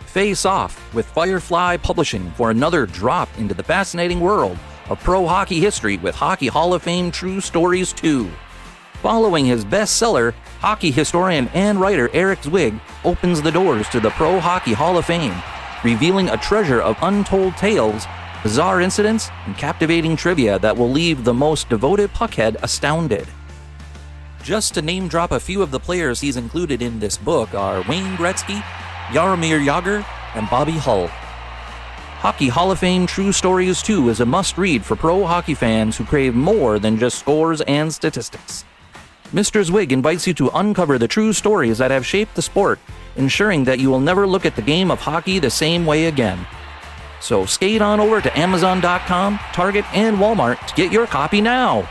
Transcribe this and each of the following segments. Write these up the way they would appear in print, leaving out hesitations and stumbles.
Face off with Firefly Publishing for another drop into the fascinating world of pro hockey history with Hockey Hall of Fame True Stories 2. Following his bestseller, hockey historian and writer Eric Zwig opens the doors to the Pro Hockey Hall of Fame, revealing a treasure of untold tales, bizarre incidents, and captivating trivia that will leave the most devoted puckhead astounded. Just to name drop a few of the players he's included in this book are Wayne Gretzky, Jaromir Jagr, and Bobby Hull. Hockey Hall of Fame True Stories 2 is a must-read for pro hockey fans who crave more than just scores and statistics. Mr. Zwig invites you to uncover the true stories that have shaped the sport, ensuring that you will never look at the game of hockey the same way again. So skate on over to Amazon.com, Target, and Walmart to get your copy now.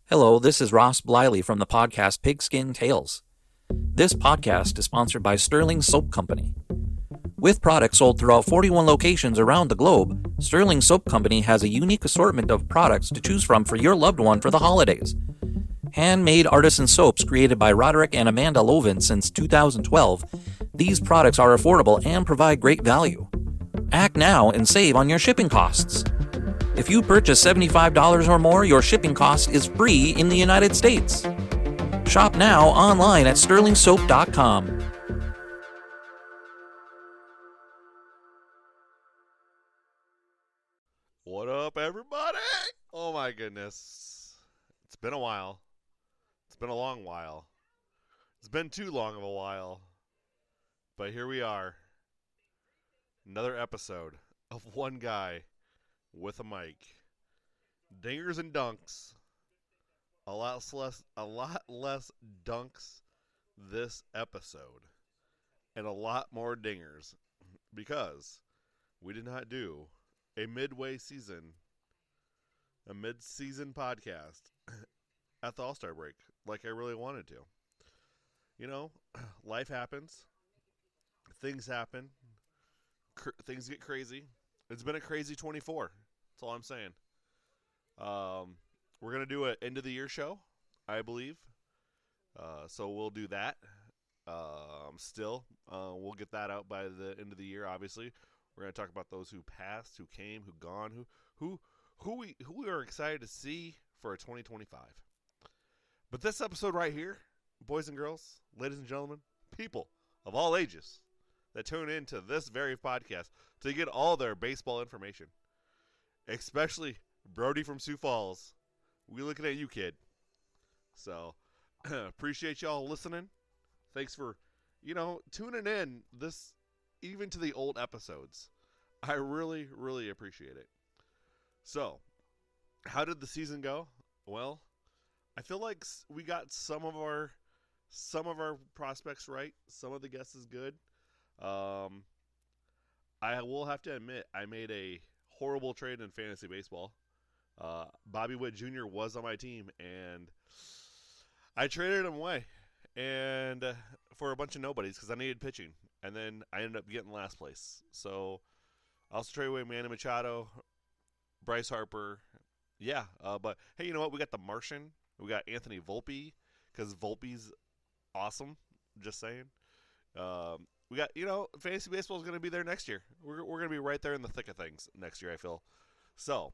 Hello, this is Ross Bliley from the podcast Pigskin Tales. This podcast is sponsored by Sterling Soap Company. With products sold throughout 41 locations around the globe, Sterling Soap Company has a unique assortment of products to choose from for your loved one for the holidays. Handmade artisan soaps created by Roderick and Amanda Lovin since 2012, these products are affordable and provide great value. Act now and save on your shipping costs. If you purchase $75 or more, your shipping cost is free in the United States. Shop now online at sterlingsoap.com. What up, everybody? Oh my goodness. It's been a while. It's been a long while. It's been too long of a while. But here we are. Another episode of one guy with a mic. Dingers and dunks. A lot less dunks this episode. And a lot more dingers. Because we did not do a mid-season podcast at the All-Star break like I really wanted to. You know, life happens. Things happen. Things get crazy. It's been a crazy 24. That's all I'm saying. We're going to do an end-of-the-year show, I believe. So we'll do that. We'll get that out by the end of the year, obviously. We're going to talk about those who passed, who came, who gone, who we are excited to see for 2025. But this episode right here, boys and girls, ladies and gentlemen, people of all ages that tune into this very podcast to get all their baseball information, especially Brody from Sioux Falls. We looking at you, kid. So appreciate y'all listening. Thanks for, tuning in this. Even to the old episodes. I really, really appreciate it. So, how did the season go? Well, I feel like we got some of our prospects right. Some of the guesses good. I will have to admit, I made a horrible trade in fantasy baseball. Bobby Witt Jr. was on my team, and I traded him away. And for a bunch of nobodies because I needed pitching. And then I ended up getting last place. So I also traded away Manny Machado, Bryce Harper. Yeah, but hey, you know what? We got the Martian. We got Anthony Volpe because Volpe's awesome. Just saying. We got, fantasy baseball is going to be there next year. We're going to be right there in the thick of things next year, I feel. So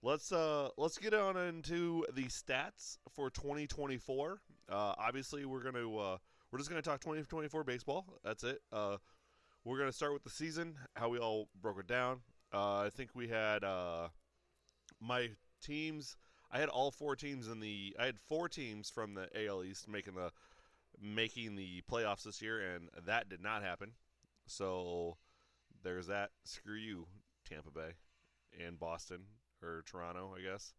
let's get on into the stats for 2024. Obviously, we're just going to talk 2024 baseball. That's it. We're going to start with the season, how we all broke it down. I think we had my teams. I had all four teams I had four teams from the AL East making the playoffs this year, and that did not happen. So there's that. Screw you, Tampa Bay and Boston, or Toronto, I guess.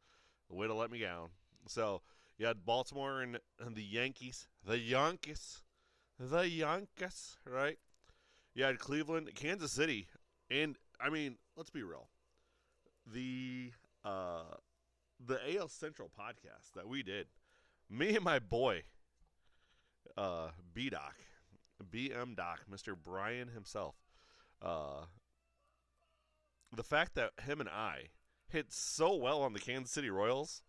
Way to let me down. So you had Baltimore and the Yankees. The Yankees, right? You had Cleveland, Kansas City, and, let's be real. The AL Central podcast that we did, me and my boy, B-Doc, BM Doc, Mr. Brian himself, the fact that him and I hit so well on the Kansas City Royals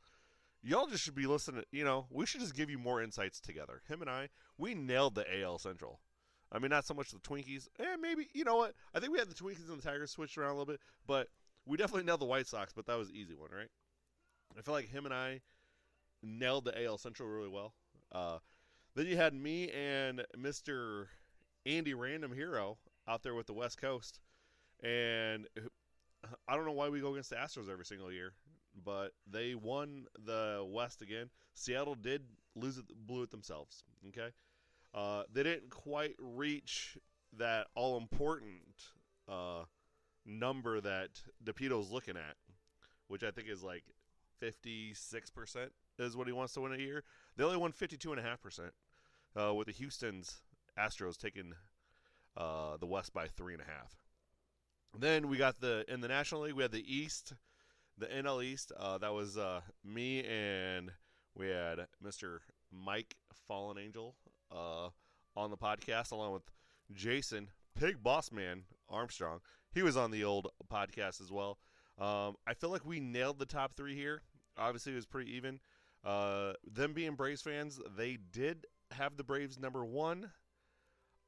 y'all just should be listening. We should just give you more insights together. Him and we nailed the AL Central. I mean, not so much the Twinkies. Maybe, you know what? I think we had the Twinkies and the Tigers switched around a little bit, but we definitely nailed the White Sox, but that was an easy one, right? I feel like him and I nailed the AL Central really well. Then you had me and Mr. Andy Random Hero out there with the West Coast. And I don't know why we go against the Astros every single year, but they won the West again. Seattle did lose it, blew it themselves. Okay, they didn't quite reach that all-important number that DePito's looking at, which I think is like 56% is what he wants to win a year. They only won 52.5%, with the Houston's Astros taking the West by 3.5. Then we got in the National League, we had the East, the NL East. That was me, and we had Mr. Mike Fallen Angel on the podcast, along with Jason Pig Boss Man Armstrong. He was on the old podcast as well. I feel like we nailed the top three here. Obviously, it was pretty even. Them being Braves fans, they did have the Braves number one.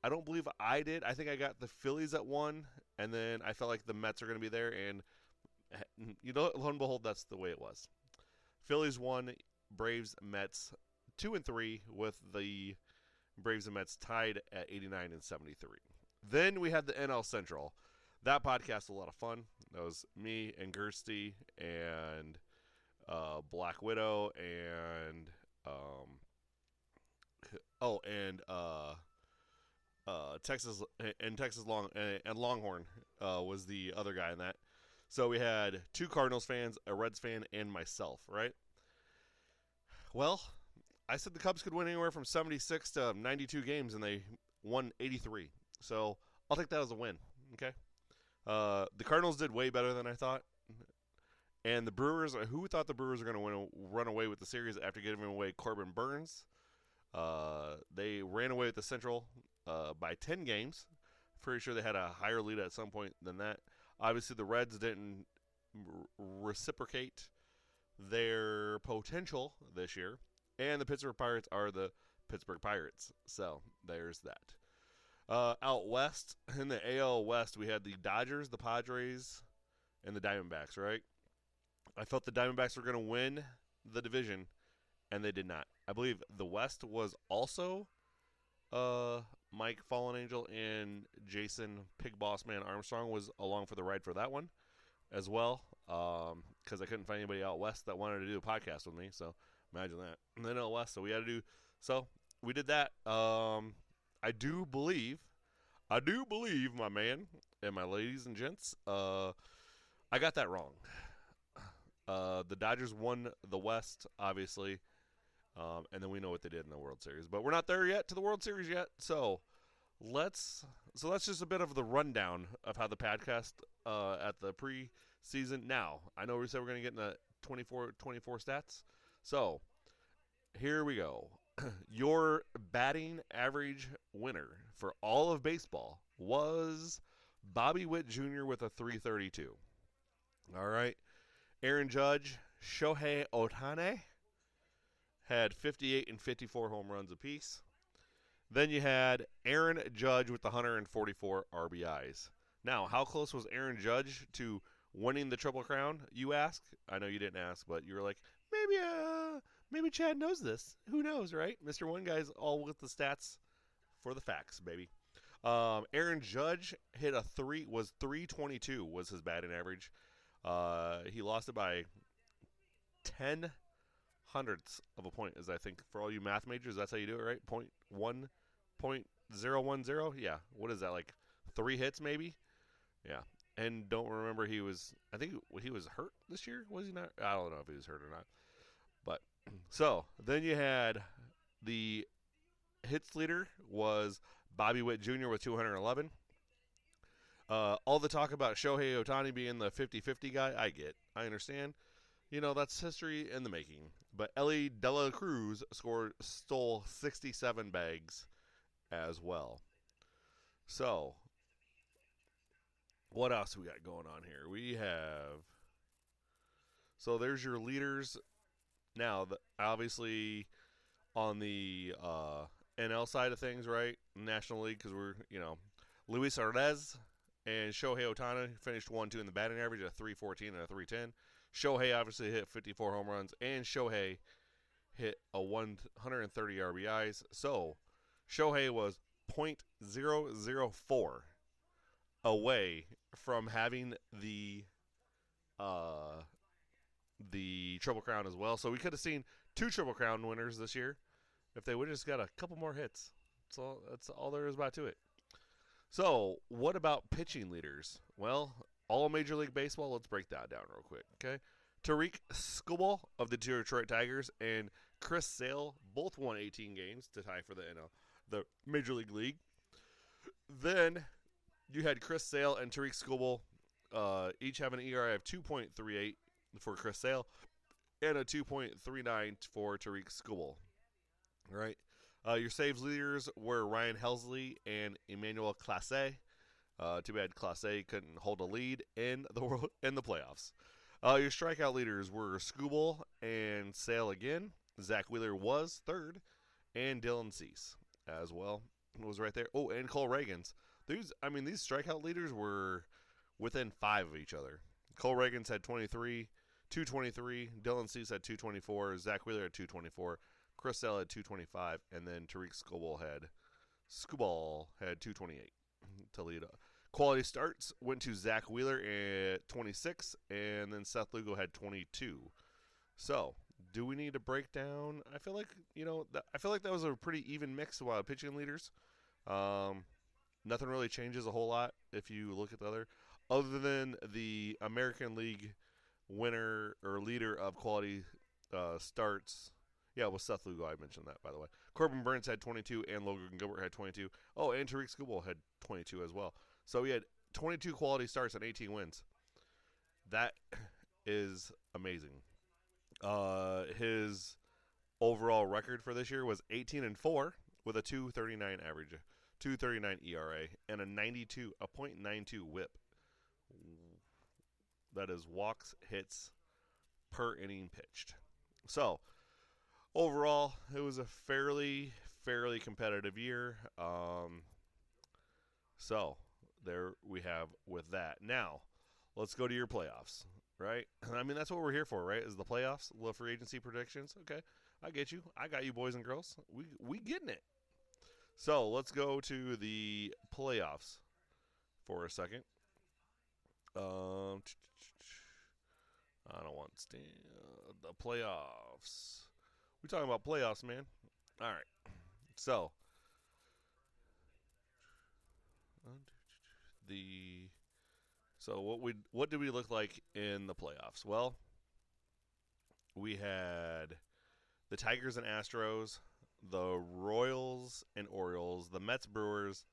I don't believe I did. I think I got the Phillies at 1, and then I felt like the Mets are going to be there, and lo and behold, that's the way it was. Phillies 1, Braves, Mets 2 and 3, with the Braves and Mets tied at 89 and 73. Then we had the NL Central. That podcast was a lot of fun. That was me and Gersty and Black Widow and Texas Longhorn was the other guy in that. So we had 2 Cardinals fans, a Reds fan, and myself, right? Well, I said the Cubs could win anywhere from 76 to 92 games, and they won 83. So I'll take that as a win, okay? The Cardinals did way better than I thought. And the Brewers, who thought the Brewers were going to run away with the series after giving away Corbin Burns? They ran away with the Central by 10 games. Pretty sure they had a higher lead at some point than that. Obviously, the Reds didn't reciprocate their potential this year. And the Pittsburgh Pirates are the Pittsburgh Pirates. So, there's that. Out west, in the AL West, we had the Dodgers, the Padres, and the Diamondbacks, right? I felt the Diamondbacks were going to win the division, and they did not. I believe the West was also Mike Fallen Angel and Jason Pig Boss Man Armstrong was along for the ride for that one as well, because I couldn't find anybody out west that wanted to do a podcast with me, so imagine that. And then out west, so we did that. I do believe, my man and my ladies and gents, I got that wrong. The Dodgers won the West, obviously, and then we know what they did in the World Series. But we're not there yet to the World Series yet, so that's just a bit of the rundown of how the podcast at the preseason. Now, I know we said we're going to get in the 24 stats, so here we go. Your batting average winner for all of baseball was Bobby Witt Jr. with a 332. All right. Aaron Judge, Shohei Ohtani had 58 and 54 home runs apiece. Then you had Aaron Judge with 144 RBIs. Now, how close was Aaron Judge to winning the Triple Crown, you ask? I know you didn't ask, but you were like, maybe Chad knows this. Who knows, right? Mr. One Guy's all with the stats for the facts, baby. Aaron Judge hit was 322 was his batting average. He lost it by 10 hundredths of a point, as I think for all you math majors, that's how you do it, right? 0.010. Yeah. What is that, like 3 hits maybe? Yeah. And don't remember I think he was hurt this year, was he not? I don't know if he was hurt or not. But so then you had the hits leader was Bobby Witt Jr. with 211. All the talk about Shohei Ohtani being the 50-50 guy, I understand. That's history in the making. But Ellie De La Cruz stole 67 bags as well. So, what else we got going on here? So there's your leaders Now, obviously, on the NL side of things, right? National League, because Luis Arraez and Shohei Ohtani finished 1-2 in the batting average at a 314 and a 310. Shohei obviously hit 54 home runs, and Shohei hit a 130 RBIs. So, Shohei was .004 away from having the Triple Crown as well. So we could have seen 2 Triple Crown winners this year if they would have just got a couple more hits. That's all there is about to it. So, what about pitching leaders? Well, all Major League Baseball, let's break that down real quick, okay? Tariq Skubal of the Detroit Tigers and Chris Sale both won 18 games to tie for the Major League. Then you had Chris Sale and Tariq Skubal each have an ERA of 2.38 for Chris Sale and a 2.39 for Tariq Skubal. Right. Your saves leaders were Ryan Helsley and Emmanuel Clase. Too bad Clase couldn't hold a lead in the playoffs. Your strikeout leaders were Skubal and Sale again. Zach Wheeler was third, and Dylan Cease as well was right there. Oh, and Cole Reagans. These strikeout leaders were within 5 of each other. Cole Reagans had 223. Dylan Cease had 224. Zach Wheeler had 224. Chris Sale had 225, and then Tariq Skubal had 228 to lead up. Quality starts went to Zach Wheeler at 26, and then Seth Lugo had 22. So, do we need to break down? I feel like that was a pretty even mix of pitching leaders. Nothing really changes a whole lot if you look at the other than the American League winner or leader of quality starts. Yeah, it was Seth Lugo. I mentioned that, by the way. Corbin Burns had 22, and Logan Gilbert had 22. Oh, and Tariq Skubal had 22 as well. So he had 22 quality starts and 18 wins. That is amazing. His overall record for this year was 18-4 with a 239 average, 239 ERA, and a .92 WHIP. That is walks, hits per inning pitched. So, overall, it was a fairly competitive year. So, there we have with that. Now, let's go to your playoffs, right? I mean, that's what we're here for, right? Is the playoffs, little free agency predictions. Okay, I get you. I got you, boys and girls. We getting it. So, let's go to the playoffs for a second. I don't want the playoffs. We talking about playoffs, man. All right. So what did we look like in the playoffs? Well, we had the Tigers and Astros, the Royals and Orioles, the Mets, Brewers,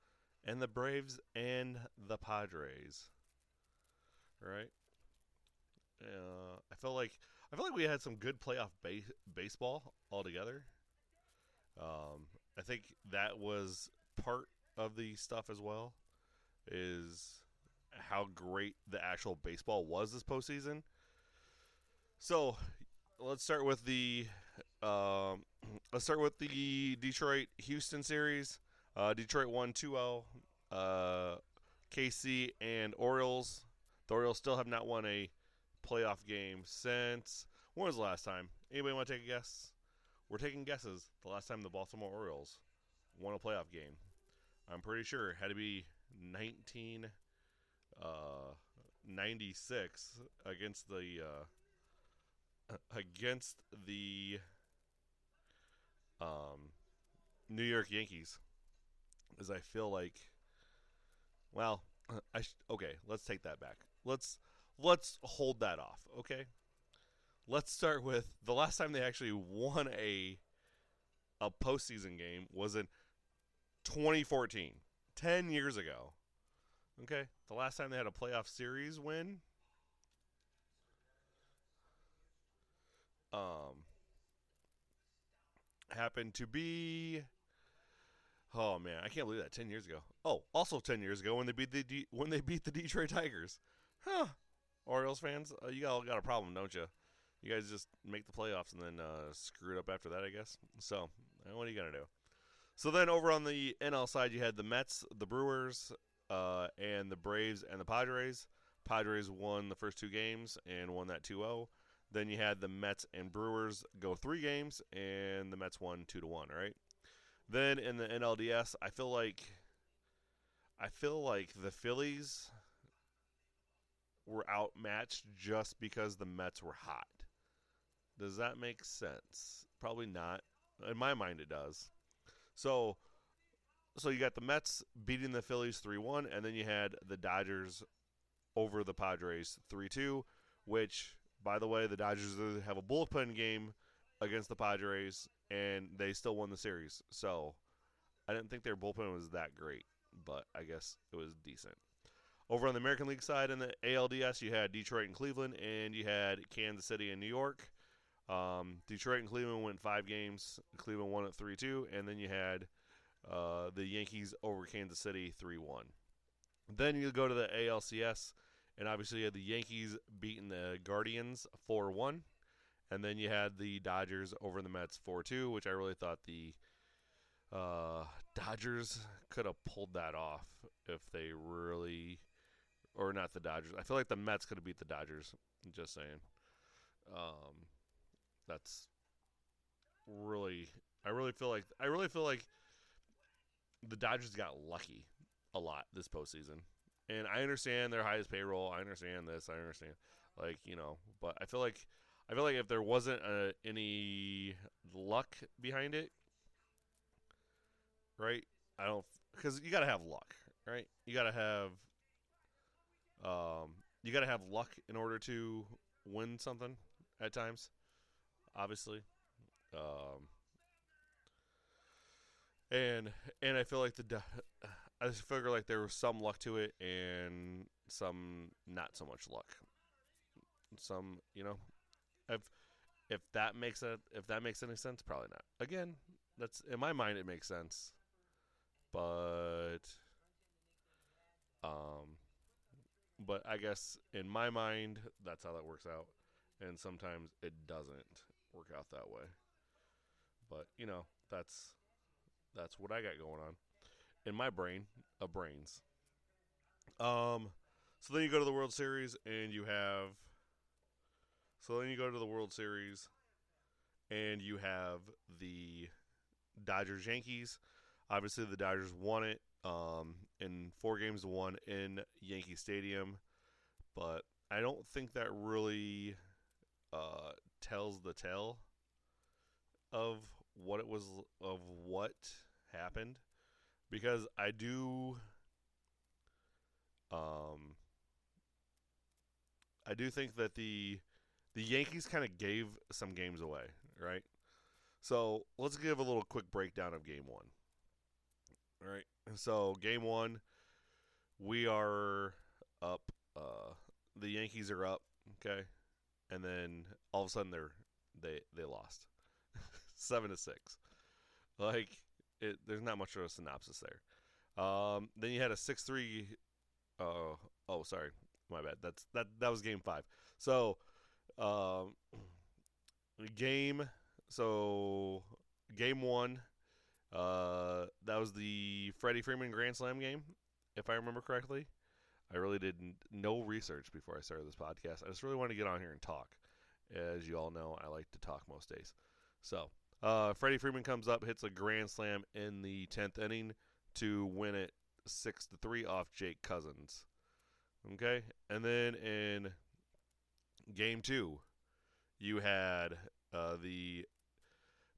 and the Braves and the Padres. Right? I feel like we had some good playoff baseball altogether. I think that was part of the stuff as well, is how great the actual baseball was this postseason. So let's start with the Detroit-Houston series. Detroit won 2-0. KC and Orioles. The Orioles still have not won a playoff game since, when was the last time? Anybody want to take a guess? We're taking guesses. The last time the Baltimore Orioles won a playoff game, I'm pretty sure it had to be 1996 against the New York Yankees. As I feel like, well, okay, let's take that back. Let's hold that off, okay? Let's start with the last time they actually won a postseason game was in 2014, 10 years ago. Okay? The last time they had a playoff series win happened to be, oh man, I can't believe that, 10 years ago. Oh, also 10 years ago when they beat the Detroit Tigers. Huh. Orioles fans, you all got a problem, don't you? You guys just make the playoffs and then screw it up after that, I guess. So, what are you going to do? So then over on the NL side, you had the Mets, the Brewers, and the Braves and the Padres. Padres won the first 2 games and won that 2-0. Then you had the Mets and Brewers go 3 games, and the Mets won 2-1. All right. Then in the NLDS, I feel like the Phillies were outmatched just because the Mets were hot. Does that make sense? Probably not. In my mind, it does. So you got the Mets beating the Phillies 3-1, and then you had the Dodgers over the Padres 3-2, which, by the way, the Dodgers have a bullpen game against the Padres, and they still won the series. So I didn't think their bullpen was that great, but I guess it was decent. Over on the American League side in the ALDS, you had Detroit and Cleveland, and you had Kansas City and New York. Detroit and Cleveland went 5 games. Cleveland won at 3-2, and then you had the Yankees over Kansas City 3-1. Then you go to the ALCS, and obviously you had the Yankees beating the Guardians 4-1, and then you had the Dodgers over the Mets 4-2, which I really thought the Dodgers could have pulled that off if they really, or not the Dodgers. I feel like the Mets could have beat the Dodgers. I'm just saying. That's really, I really feel like the Dodgers got lucky a lot this postseason. And I understand their highest payroll. I understand this. I understand, but I feel like if there wasn't any luck behind it, right? Because you gotta have luck, right? You gotta have luck in order to win something at times, obviously. And I feel like I just figure like there was some luck to it and some not so much luck. Some, if that makes any sense, probably not. Again, that's in my mind it makes sense, but I guess in my mind that's how that works out, and sometimes it doesn't work out that way. But that's what I got going on in my brain of brains. So then you go to the World Series and you have. So then you go to the World Series and you have the Dodgers Yankees. Obviously, the Dodgers won it in 4-1 in Yankee Stadium, but I don't think that really tells the tale of what happened, because I do think that the Yankees kind of gave some games away, right? So let's give a little quick breakdown of Game 1. All right. So Game 1, we are up. The Yankees are up. Okay, and then all of a sudden they lost 7-6. Like there's not much of a synopsis there. Then you had a 6-3. Sorry, my bad. That was Game 5. So game 1. That was the Freddie Freeman Grand Slam game, if I remember correctly. I really did no research before I started this podcast. I just really wanted to get on here and talk. As you all know, I like to talk most days. So, Freddie Freeman comes up, hits a grand slam in the 10th inning to win it 6-3 off Jake Cousins. Okay? And then in Game 2, you had the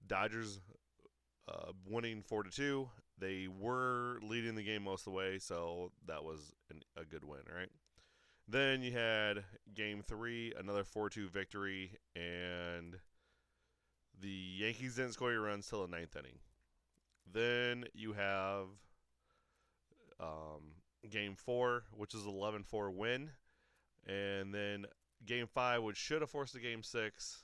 Dodgers winning 4-2. They were leading the game most of the way, so that was a good win, right? Then you had Game 3, another 4-2 victory, and the Yankees didn't score any runs till the 9th inning. Then you have Game 4, which is an 11-4 win, and then Game 5, which should have forced a Game 6,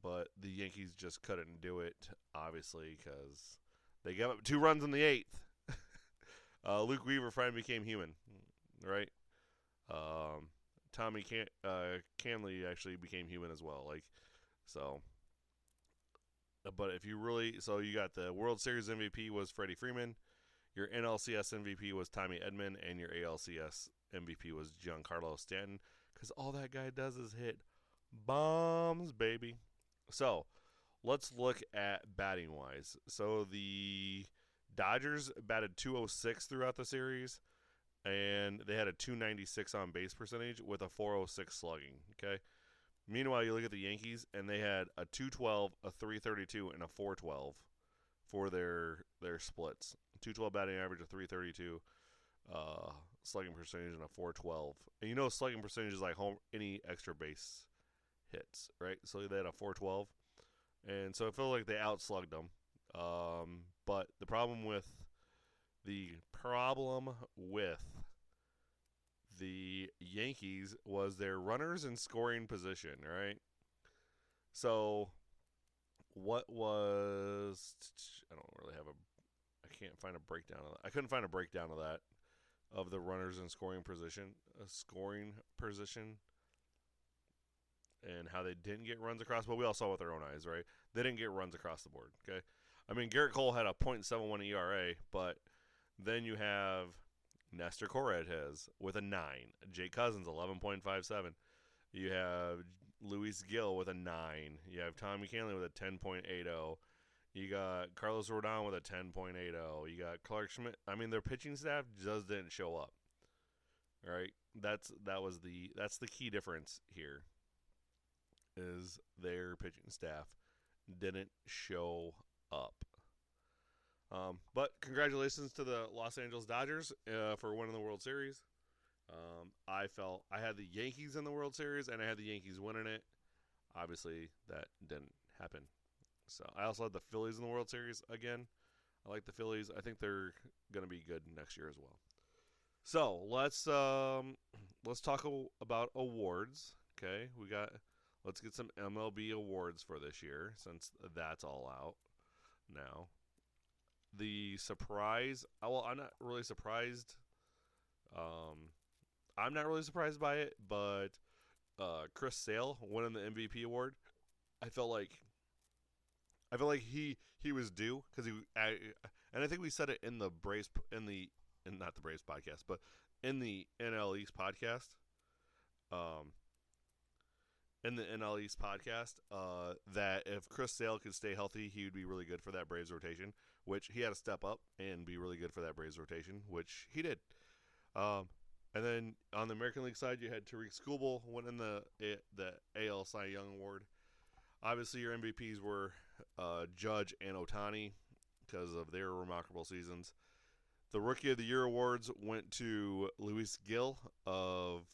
but the Yankees just couldn't do it, obviously, because they gave up 2 runs in the 8th. Luke Weaver finally became human, right? Tommy Canley actually became human as well. Like, so. But if you really, so you got the World Series MVP was Freddie Freeman, your NLCS MVP was Tommy Edman, and your ALCS MVP was Giancarlo Stanton. Because all that guy does is hit bombs, baby. So let's look at batting wise. So the Dodgers batted 206 throughout the series, and they had a 296 on base percentage with a 406 slugging. Okay. Meanwhile, you look at the Yankees, and they had a 212, a 332, and a 412 for their splits. 212 batting average, a 332 slugging percentage, and a 412. And you know slugging percentage is like any extra base hits, right? So they had a 412. And so it felt like they outslugged them. But the problem with the Yankees was their runners in scoring position, right? So what was I don't really have I can't find a breakdown of that. I couldn't find a breakdown of that of the runners in scoring position, and how they didn't get runs across, but we all saw with our own eyes, right? They didn't get runs across the board, okay? I mean, Garrett Cole had a .71 ERA, but then you have Nestor Cortez with a 9. Jake Cousins, 11.57. You have Luis Gil with a 9. You have Tommy Canley with a 10.80. You got Carlos Rodon with a 10.80. You got Clark Schmidt. I mean, their pitching staff just didn't show up. All right, that's the key difference here. Is their pitching staff didn't show up. But congratulations to the Los Angeles Dodgers for winning the World Series. I had the Yankees in the World Series, and I had the Yankees winning it. Obviously, that didn't happen. So I also had the Phillies in the World Series again. I like the Phillies. I think they're going to be good next year as well. So let's talk about awards. Okay, let's get some MLB awards for this year since that's all out now. The surprise, well, I'm not really surprised. I'm not really surprised by it, but Chris Sale winning the MVP award, I felt like he was due because and I think we said it in the Braves not the Braves podcast, but in the NL East podcast. In the NL East podcast, that if Chris Sale could stay healthy, he would be really good for that Braves rotation, which he had to step up and be really good for that Braves rotation, which he did. And then on the American League side, you had Tariq Skubal winning the AL Cy Young Award. Obviously, your MVPs were Judge and Ohtani because of their remarkable seasons. The Rookie of the Year awards went to Luis Gil Hill,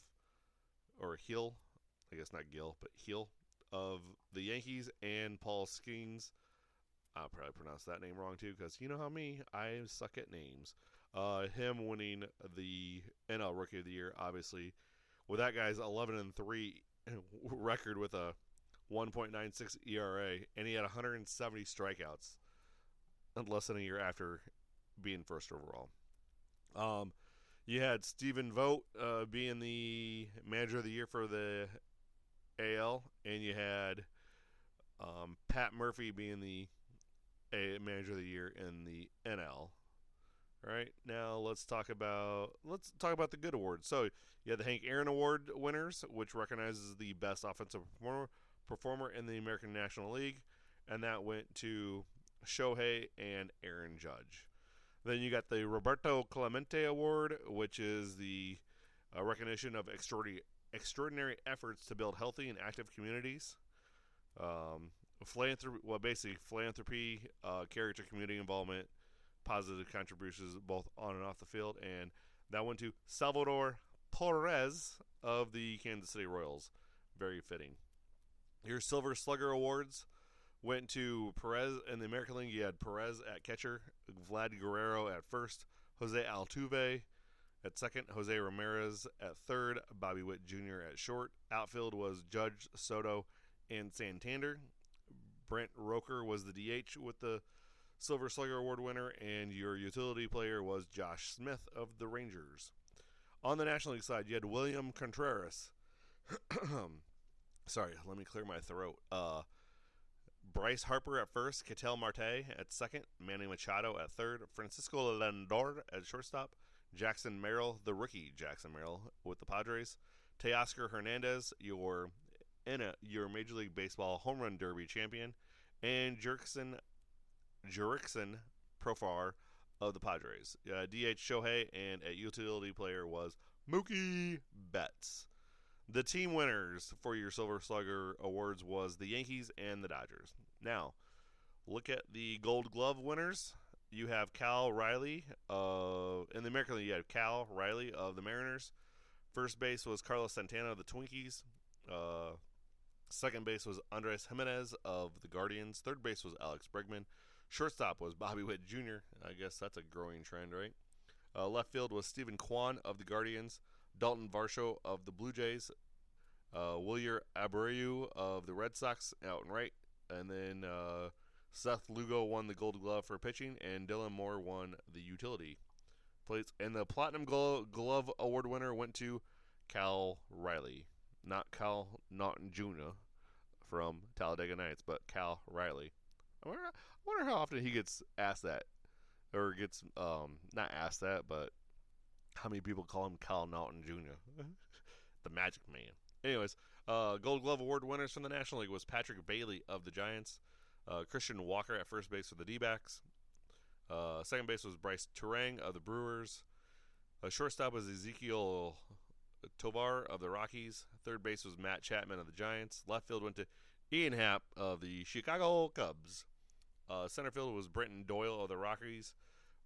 I guess not Gil, but Heel of the Yankees, and Paul Skeens. I'll probably pronounce that name wrong too, because you know how I suck at names. Him winning the NL Rookie of the Year, obviously, with that guy's 11-3 record with a 1.96 ERA, and he had 170 strikeouts less than a year after being first overall. You had Stephen Vogt being the Manager of the Year for the AL, and you had Pat Murphy being the Manager of the Year in the NL. All right, now let's talk about the good awards. So you had the Hank Aaron Award winners, which recognizes the best offensive performer in the American National League, and that went to Shohei and Aaron Judge. Then you got the Roberto Clemente Award, which is the recognition of extraordinary efforts to build healthy and active communities. Philanthropy, character, community involvement, positive contributions both on and off the field, and that went to Salvador Torres of the Kansas City Royals. Very fitting. Your Silver Slugger Awards went to Perez in the American League. You had Perez at catcher, Vlad Guerrero at first, Jose Altuve at second, Jose Ramirez at third, Bobby Witt Jr. at short. Outfield was Judge, Soto, and Santander. Brent Roker was the DH with the Silver Slugger Award winner, and your utility player was Josh Smith of the Rangers. On the National League side, you had William Contreras Sorry, let me clear my throat. Bryce Harper at first, Ketel Marte at second, Manny Machado at third, Francisco Lindor at shortstop, Jackson Merrill, the rookie Jackson Merrill with the Padres, Teoscar Hernandez, your Major League Baseball home run derby champion, and Jurickson Profar of the Padres. DH Shohei, and a utility player was Mookie Betts. The team winners for your Silver Slugger awards was the Yankees and the Dodgers. Now, look at the Gold Glove winners. You have Cal Riley in the American League. You have Cal Riley of the Mariners. First base was Carlos Santana of the Twinkies. Second base was Andres Jimenez of the Guardians. Third base was Alex Bregman. Shortstop was Bobby Witt Jr. I guess that's a growing trend, right? Left field was Stephen Kwan of the Guardians. Dalton Varsho of the Blue Jays. Wilyer Abreu of the Red Sox out and right. And then Seth Lugo won the Gold Glove for pitching, and Dylan Moore won the utility plates. And the Platinum Glove Award winner went to Cal Riley. Not Cal Naughton Jr. from Talladega Nights, but Cal Riley. I wonder how often he gets asked that. Or gets, not asked that, but how many people call him Cal Naughton Jr.? The Magic Man. Anyways, Gold Glove Award winners from the National League was Patrick Bailey of the Giants, Christian Walker at first base for the D-backs. Second base was Bryce Turang of the Brewers. Shortstop was Ezekiel Tovar of the Rockies. Third base was Matt Chapman of the Giants. Left field went to Ian Happ of the Chicago Cubs. Center field was Brenton Doyle of the Rockies.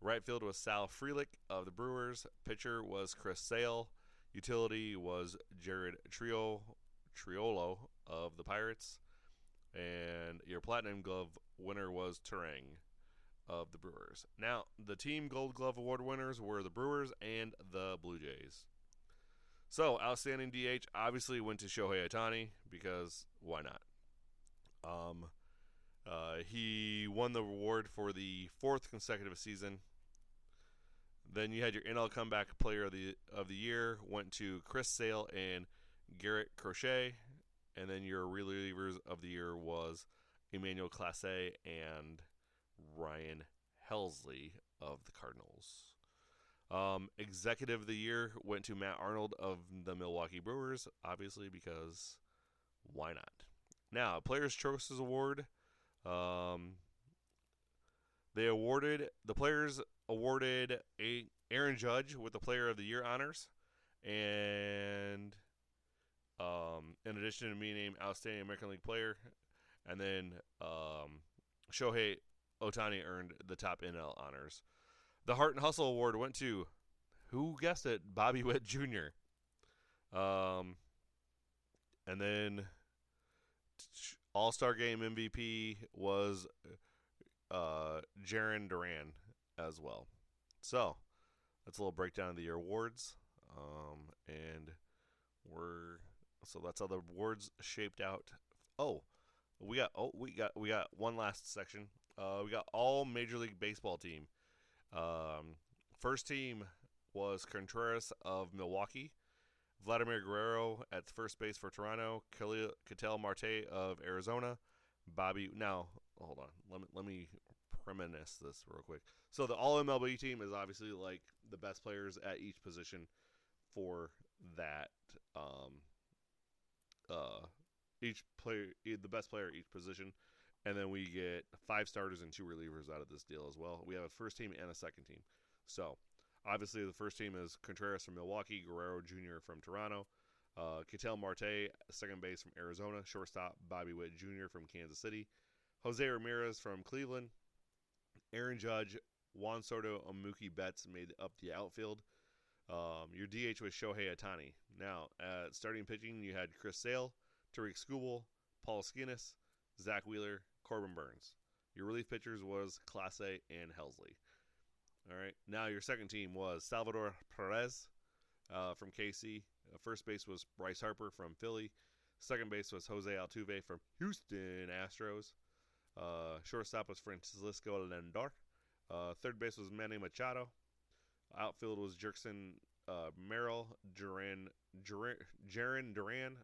Right field was Sal Frelick of the Brewers. Pitcher was Chris Sale. Utility was Jared Triolo of the Pirates. And your Platinum Glove winner was Turang of the Brewers. Now, the Team Gold Glove Award winners were the Brewers and the Blue Jays. So, outstanding DH obviously went to Shohei Ohtani because why not? He won the award for the fourth consecutive season. Then you had your NL Comeback Player of the Year went to Chris Sale and Garrett Crochet, and then your Relievers of the Year was Emmanuel Clase and Ryan Helsley of the Cardinals. Executive of the Year went to Matt Arnold of the Milwaukee Brewers, obviously because why not? Now, Players' Choices Award. The players awarded Aaron Judge with the Player of the Year honors, and in addition to being named Outstanding American League Player, and then Shohei Ohtani earned the top NL honors. The Heart and Hustle Award went to, who guessed it, Bobby Witt Jr. And then All-Star Game MVP was Jarren Duran as well. So that's a little breakdown of the year awards, and that's how the awards shaped out. We got one last section. We got all Major League Baseball team. First team was Contreras of Milwaukee, Vladimir Guerrero at first base for Toronto, Ketel Marte of Arizona, Now, hold on. Let me reminisce this real quick. So the All MLB team is obviously like the best players at each position for that. The best player at each position, and then we get 5 starters and 2 relievers out of this deal as well. We have a first team and a second team. So obviously the first team is Contreras from Milwaukee, Guerrero Jr. from Toronto, Ketel Marte, second base from Arizona, shortstop Bobby Witt Jr. from Kansas City, Jose Ramirez from Cleveland, Aaron Judge, Juan Soto, and Mookie Betts made up the outfield. Your DH was Shohei Ohtani. Now, at starting pitching, you had Chris Sale, Tariq Skubal, Paul Skinis, Zach Wheeler, Corbin Burns. Your relief pitchers was Clase and Helsley. All right. Now, your second team was Salvador Perez from KC. First base was Bryce Harper from Philly. Second base was Jose Altuve from Houston Astros. Shortstop was Francisco Lindor. Third base was Manny Machado. Outfield was Jurickson Merrill, Jarren Duran.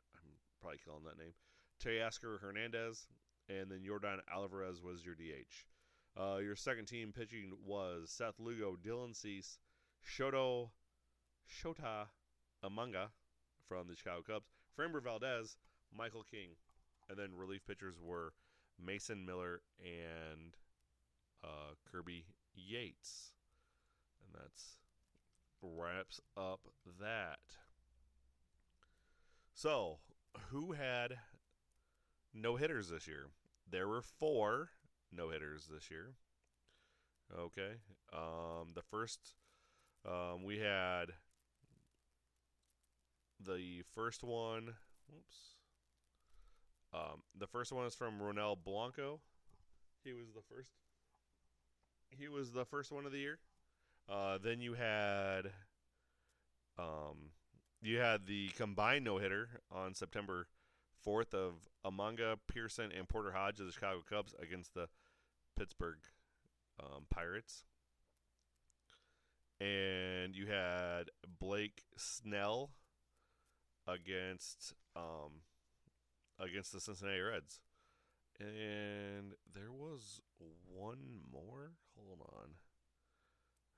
probably killing that name. Teoscar Hernandez, and then Yordan Alvarez was your DH. Your second team pitching was Seth Lugo, Dylan Cease, Shota Amanga from the Chicago Cubs, Framber Valdez, Michael King, and then relief pitchers were Mason Miller and Kirby Yates. And that's wraps up that. So, who had no hitters this year? There were 4 no hitters this year. Okay. The first, we had the first one. Whoops. The first one is from Ronel Blanco. He was the first. He was the first one of the year. Then you had the combined no hitter on September 4th of Amanga, Pearson, and Porter Hodge of the Chicago Cubs against the Pittsburgh Pirates. And you had Blake Snell against the Cincinnati Reds. And there was one more. Hold on.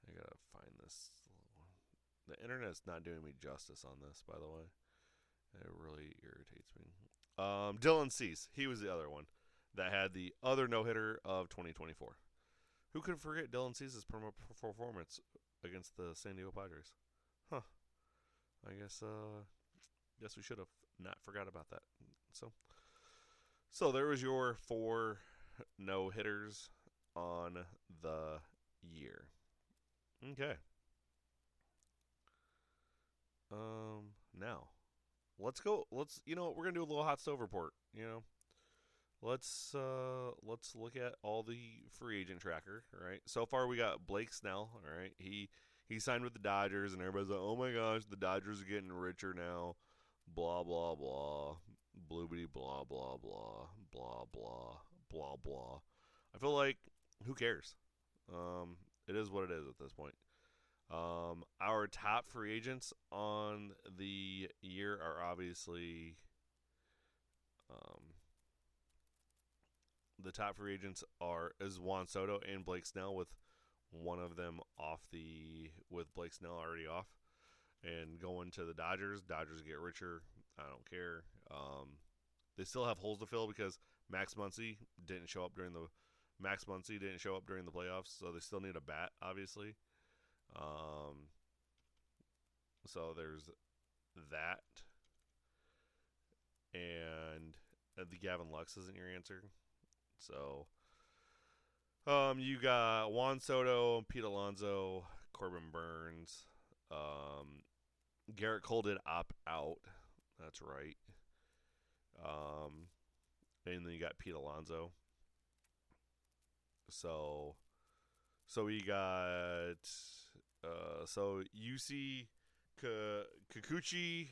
I gotta find this. The internet's not doing me justice on this, by the way. It really irritates me. Dylan Cease. He was the other one that had the other no-hitter of 2024. Who could forget Dylan Cease's performance against the San Diego Padres? Huh. I guess we should have not forgot about that. So there was your 4 no-hitters on the year. Okay. Now, let's go. We're gonna do a little hot stove report. Let's look at all the free agent tracker. All right. So far, we got Blake Snell. All right. He signed with the Dodgers, and everybody's like, "Oh my gosh, the Dodgers are getting richer now." Blah blah blah. Bloobity blah blah blah blah blah blah blah. I feel like who cares? It is what it is at this point. Our top free agents on the year are obviously the top free agents is Juan Soto and Blake Snell, with one of them with Blake Snell already off and going to the Dodgers. Dodgers get richer. I don't care. They still have holes to fill because Max Muncy didn't show up during the playoffs, so they still need a bat, obviously. So there's that. And the Gavin Lux isn't your answer. So you got Juan Soto, Pete Alonso, Corbin Burns. Garrett Cole did opt out. That's right. And then you got Pete Alonso. So we got UC Kikuchi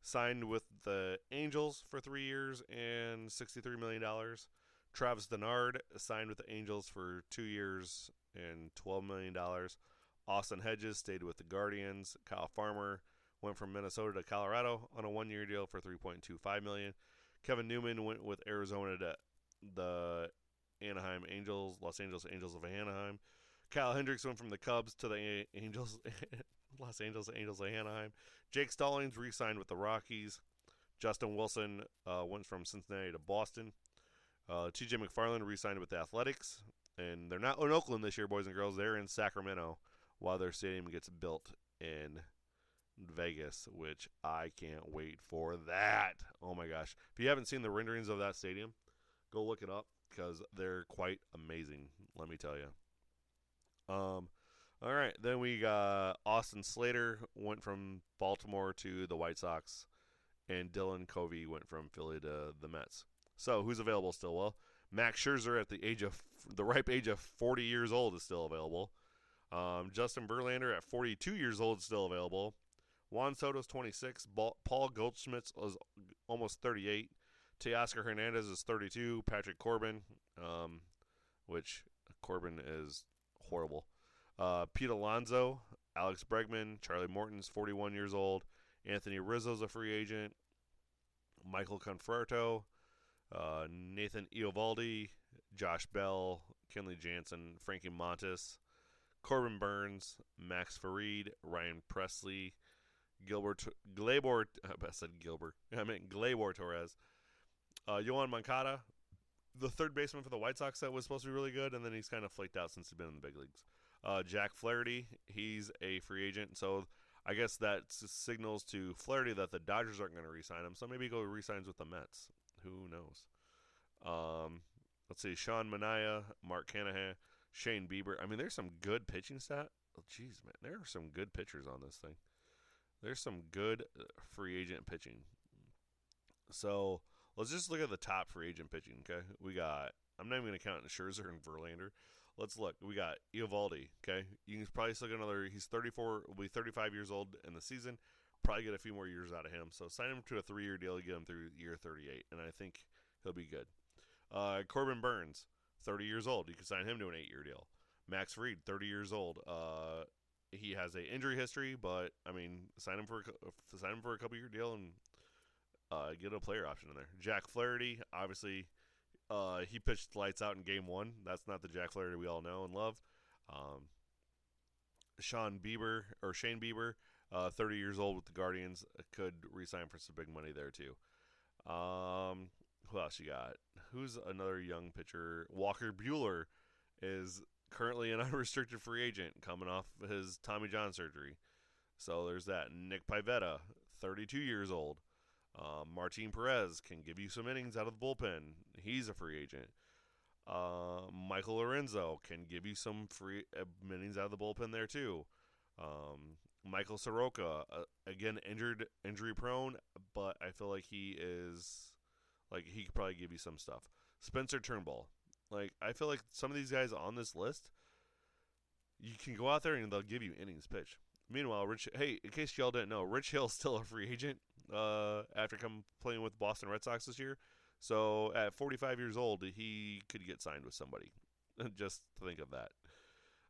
signed with the Angels for 3 years and $63 million. Travis Denard signed with the Angels for 2 years and $12 million. Austin Hedges stayed with the Guardians. Kyle Farmer went from Minnesota to Colorado on a 1-year deal for $3.25 million. Kevin Newman went with Arizona to the Anaheim Angels, Los Angeles Angels of Anaheim. Kyle Hendricks went from the Cubs to the Angels, Los Angeles Angels of Anaheim. Jake Stallings re-signed with the Rockies. Justin Wilson went from Cincinnati to Boston. TJ McFarland re-signed with the Athletics. And they're not in Oakland this year, boys and girls. They're in Sacramento while their stadium gets built in Vegas, which I can't wait for that. Oh my gosh. If you haven't seen the renderings of that stadium, go look it up because they're quite amazing, let me tell you. All right, then we got Austin Slater went from Baltimore to the White Sox, and Dylan Covey went from Philly to the Mets. So who's available still? Well, Max Scherzer at the ripe age of 40 years old is still available. Justin Verlander at 42 years old is still available. Juan Soto's 26. Paul Goldschmidt is almost 38. Teoscar Hernandez is 32. Patrick Corbin, which Corbin is horrible. Pete Alonso, Alex Bregman, Charlie Morton's 41 years old. Anthony Rizzo's a free agent. Michael Conforto, Nathan Eovaldi, Josh Bell, Kenley Jansen, Frankie Montas, Corbin Burns, Max Farid, Ryan Presley, Gleyber, I said Gilbert. I meant Gleyber Torres, Yohan Moncada, the third baseman for the White Sox that was supposed to be really good, and then he's kind of flaked out since he's been in the big leagues. Jack Flaherty, he's a free agent, so I guess that signals to Flaherty that the Dodgers aren't going to re-sign him, so maybe he go re-signs with the Mets. Who knows? Let's see, Sean Manaea, Mark Canahan, Shane Bieber. I mean, there's some good pitching stat. Oh, jeez, man, there are some good pitchers on this thing. There's some good free agent pitching. So let's just look at the top free agent pitching, okay? We got, I'm not even going to count Scherzer and Verlander. Let's look. We got Eovaldi, okay? You can probably still get another, he's 34, will be 35 years old in the season. Probably get a few more years out of him. So sign him to a 3-year deal, get him through year 38, and I think he'll be good. Corbin Burns, 30 years old. You can sign him to an 8-year deal. Max Fried, 30 years old. He has an injury history, but I mean, sign him for a couple-year deal and get a player option in there. Jack Flaherty, obviously, he pitched lights out in Game 1. That's not the Jack Flaherty we all know and love. Shane Bieber, 30 years old with the Guardians, could re-sign for some big money there too. Who else you got? Who's another young pitcher? Walker Buehler is currently an unrestricted free agent coming off his Tommy John surgery. So there's that. Nick Pivetta, 32 years old. Martin Perez can give you some innings out of the bullpen. He's a free agent. Michael Lorenzo can give you some free innings out of the bullpen there too. Michael Soroka, again injury prone, but I feel like he could probably give you some stuff. Spencer Turnbull, I feel like some of these guys on this list, you can go out there and they'll give you innings pitched. Meanwhile, in case y'all didn't know, Rich Hill's still a free agent after playing with Boston Red Sox this year. So at 45 years old, he could get signed with somebody. Just think of that.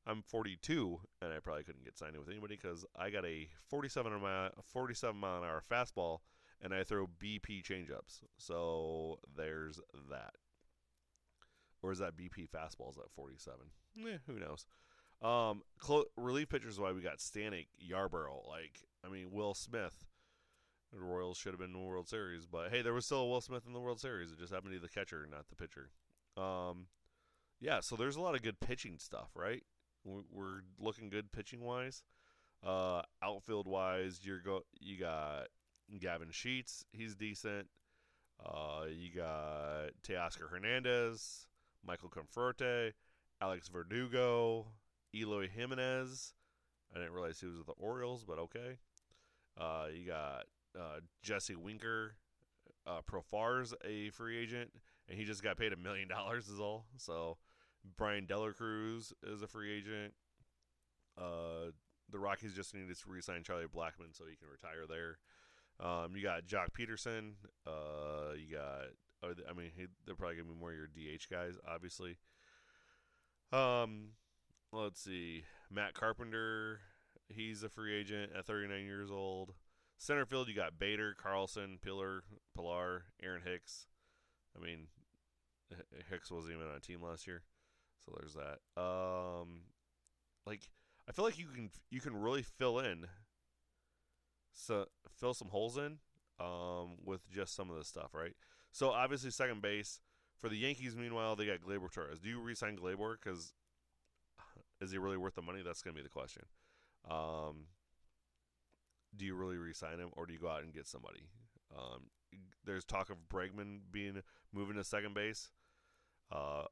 I'm 42, and I probably couldn't get signed with anybody because I got a 47 mile an hour fastball, and I throw BP changeups. So there's that. Or is that BP fastballs at 47? Who knows? Relief pitchers, why we got Stanek, Yarborough, Will Smith. The Royals should have been in the World Series, but hey, there was still a Will Smith in the World Series. It just happened to be the catcher, not the pitcher. Yeah, so there's a lot of good pitching stuff, right? We're looking good pitching wise. Outfield wise, you got Gavin Sheets, he's decent. You got Teoscar Hernandez, Michael Conforto, Alex Verdugo, Eloy Jimenez. I didn't realize he was with the Orioles, but okay. You got Jesse Winker. Profar's a free agent, and he just got paid $1 million is all. So Brian Delacruz is a free agent. The Rockies just need to re-sign Charlie Blackmon so he can retire there. You got Jock Peterson. You got, they're probably going to be more of your DH guys, obviously. Let's see. Matt Carpenter, he's a free agent at 39 years old. Center field, you got Bader, Carlson, Pilar, Aaron Hicks. Hicks wasn't even on a team last year, so there's that. I feel like you can really fill some holes in with just some of this stuff, right? So obviously second base for the Yankees. Meanwhile, they got Gleyber Torres. Do you re-sign Gleyber? Because is he really worth the money? That's going to be the question. Do you really re-sign him, or do you go out and get somebody? There's talk of Bregman moving to second base,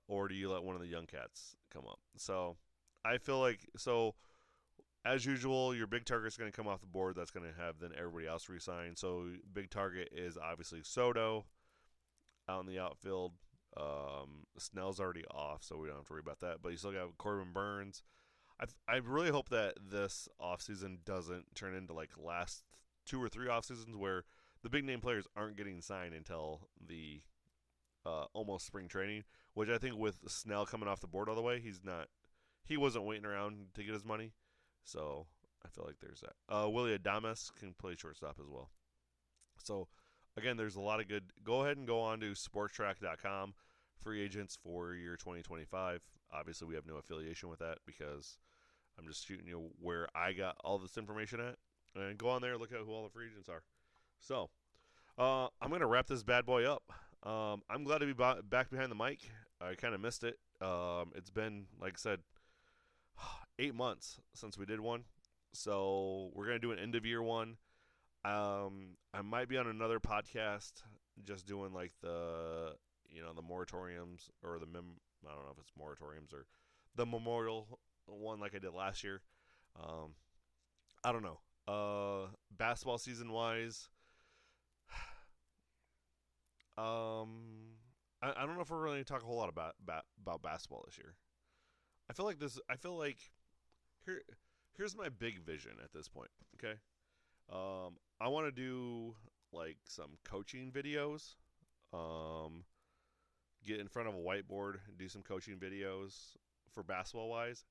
or do you let one of the young cats come up? So I feel like, as usual, your big target's going to come off the board. That's going to have then everybody else re-sign. So big target is obviously Soto out in the outfield. Snell's already off, so we don't have to worry about that. But you still got Corbin Burns. I really hope that this offseason doesn't turn into last 2 or 3 offseasons where the big name players aren't getting signed until the almost spring training, which I think with Snell coming off the board all the way, he wasn't waiting around to get his money. So I feel like there's that. Willie Adames can play shortstop as well. So again, there's a lot of good. Go ahead and go on to sportstrack.com. Free agents for year 2025. Obviously, we have no affiliation with that because I'm just shooting you where I got all this information at. And go on there and look at who all the free agents are. So, I'm going to wrap this bad boy up. I'm glad to be back behind the mic. I kind of missed it. It's been, like I said, 8 months since we did one. So, we're going to do an end of year one. I might be on another podcast just doing like the moratoriums or I don't know if it's moratoriums or the memorial one like I did last year. I don't know. Basketball season wise, I don't know if we're really going to talk a whole lot about basketball this year. I feel like here's my big vision at this point. Okay. I want to do like some coaching videos. Get in front of a whiteboard and do some coaching videos for basketball wise,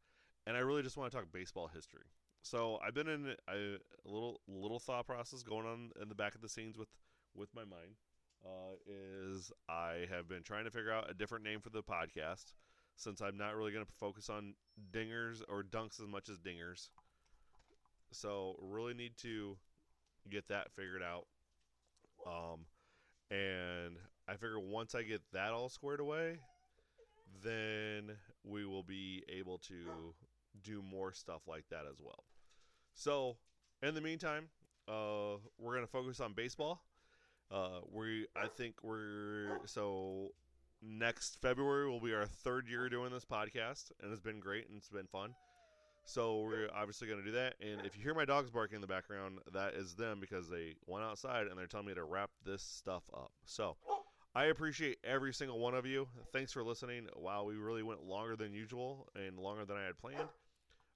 and I really just want to talk baseball history. So I've been in a little thought process going on in the back of the scenes with my mind. Is I have been trying to figure out a different name for the podcast since I'm not really going to focus on dingers or dunks as much as dingers. So really need to get that figured out. And I figure once I get that all squared away, then we will be able to do more stuff like that as well. So, in the meantime, we're going to focus on baseball. Next February will be our 3rd year doing this podcast, and it's been great and it's been fun. So we're obviously going to do that. And if you hear my dogs barking in the background, that is them because they went outside and they're telling me to wrap this stuff up. So I appreciate every single one of you. Thanks for listening. Wow, we really went longer than usual and longer than I had planned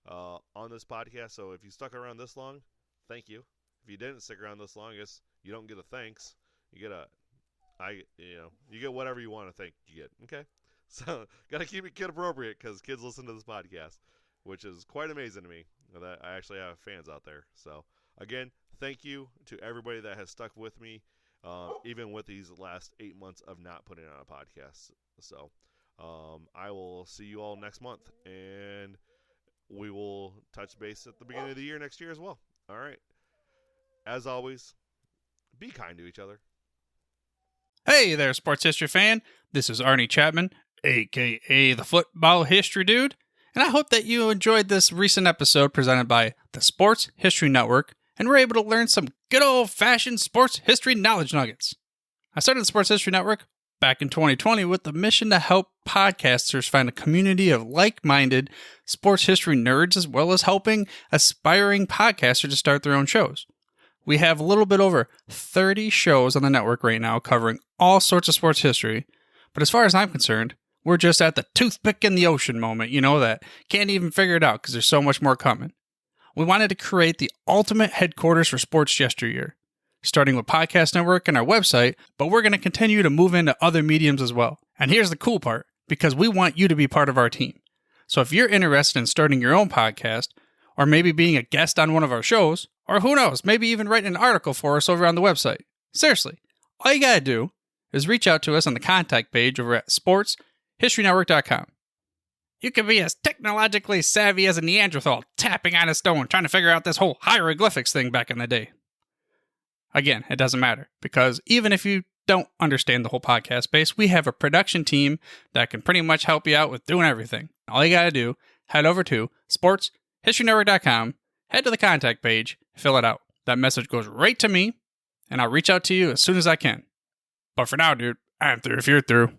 on this podcast. So if you stuck around this long, thank you. If you didn't stick around this long, I guess you don't get a thanks. You get you get whatever you want to thank you get. Okay? So got to keep it kid appropriate because kids listen to this podcast, which is quite amazing to me that I actually have fans out there. So, again, thank you to everybody that has stuck with me, even with these last 8 months of not putting on a podcast. So, I will see you all next month, and we will touch base at the beginning of the year next year as well. All right. As always, be kind to each other. Hey there, sports history fan. This is Arnie Chapman, a.k.a. the Football History Dude. And I hope that you enjoyed this recent episode presented by the Sports History Network and were able to learn some good old-fashioned sports history knowledge nuggets. I started the Sports History Network back in 2020 with the mission to help podcasters find a community of like-minded sports history nerds as well as helping aspiring podcasters to start their own shows. We have a little bit over 30 shows on the network right now covering all sorts of sports history, but as far as I'm concerned, we're just at the toothpick in the ocean moment, that can't even figure it out because there's so much more coming. We wanted to create the ultimate headquarters for sports yesteryear, starting with Podcast Network and our website, but we're going to continue to move into other mediums as well. And here's the cool part, because we want you to be part of our team. So if you're interested in starting your own podcast, or maybe being a guest on one of our shows, or who knows, maybe even writing an article for us over on the website. Seriously, all you gotta do is reach out to us on the contact page over at sportshistorynetwork.com. You can be as technologically savvy as a Neanderthal tapping on a stone trying to figure out this whole hieroglyphics thing back in the day. Again, it doesn't matter, because even if you don't understand the whole podcast space, we have a production team that can pretty much help you out with doing everything. All you gotta do, head over to sportshistorynetwork.com, head to the contact page, fill it out. That message goes right to me, and I'll reach out to you as soon as I can. But for now, dude, I'm through if you're through.